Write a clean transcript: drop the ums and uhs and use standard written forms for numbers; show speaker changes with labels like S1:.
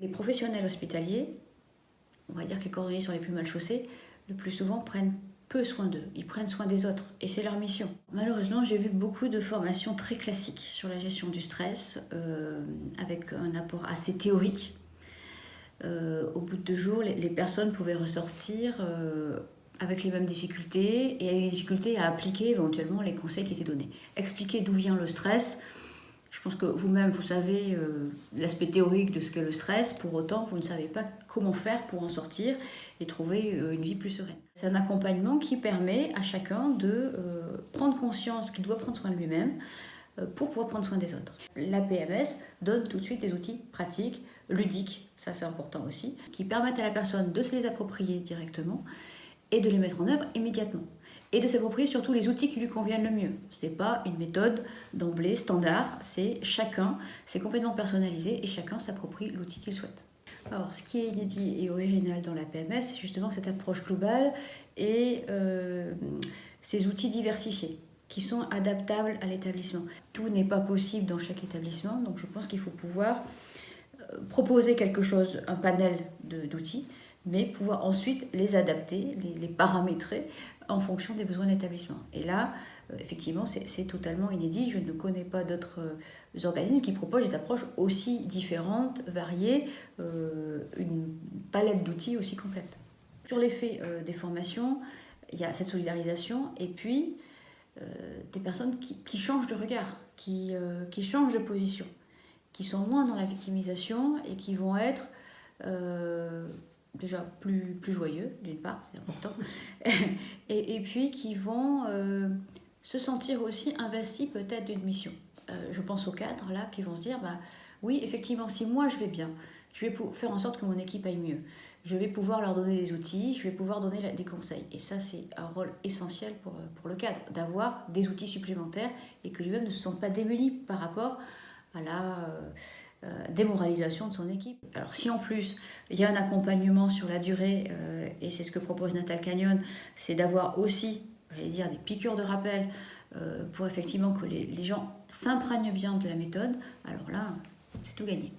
S1: Les professionnels hospitaliers, on va dire que les cordonniers sont les plus mal chaussés, le plus souvent prennent peu soin d'eux, ils prennent soin des autres et c'est leur mission. Malheureusement, j'ai vu beaucoup de formations très classiques sur la gestion du stress, avec un apport assez théorique. Au bout de 2 jours, les personnes pouvaient ressortir avec les mêmes difficultés et avec des difficultés à appliquer éventuellement les conseils qui étaient donnés. Expliquer d'où vient le stress. Je pense que vous-même, vous savez l'aspect théorique de ce qu'est le stress, pour autant, vous ne savez pas comment faire pour en sortir et trouver une vie plus sereine. C'est un accompagnement qui permet à chacun de prendre conscience qu'il doit prendre soin de lui-même pour pouvoir prendre soin des autres. La PMS donne tout de suite des outils pratiques, ludiques, ça c'est important aussi, qui permettent à la personne de se les approprier directement et de les mettre en œuvre immédiatement. Et de s'approprier surtout les outils qui lui conviennent le mieux. Ce n'est pas une méthode d'emblée standard, c'est complètement personnalisé et chacun s'approprie l'outil qu'il souhaite. Alors, ce qui est inédit et original dans la PMS, c'est justement cette approche globale et ces outils diversifiés qui sont adaptables à l'établissement. Tout n'est pas possible dans chaque établissement, donc je pense qu'il faut pouvoir proposer quelque chose, un panel d'outils, mais pouvoir ensuite les adapter, les paramétrer en fonction des besoins de l'établissement. Et là, effectivement, c'est totalement inédit. Je ne connais pas d'autres organismes qui proposent des approches aussi différentes, variées, une palette d'outils aussi complète. Sur l'effet des formations, il y a cette solidarisation et puis des personnes qui changent de regard, qui changent de position, qui sont moins dans la victimisation et qui vont être déjà plus joyeux, d'une part, c'est important, et puis qui vont se sentir aussi investis peut-être d'une mission. Je pense aux cadres là qui vont se dire, oui, effectivement, si moi je vais bien, je vais faire en sorte que mon équipe aille mieux. Je vais pouvoir leur donner des outils, je vais pouvoir donner des conseils. Et ça, c'est un rôle essentiel pour le cadre, d'avoir des outils supplémentaires et que lui-même ne se sente pas démuni par rapport à la démoralisation de son équipe. Alors si en plus il y a un accompagnement sur la durée, et c'est ce que propose Natal Canyon, c'est d'avoir aussi, j'allais dire, des piqûres de rappel pour effectivement que les gens s'imprègnent bien de la méthode, alors là, c'est tout gagné.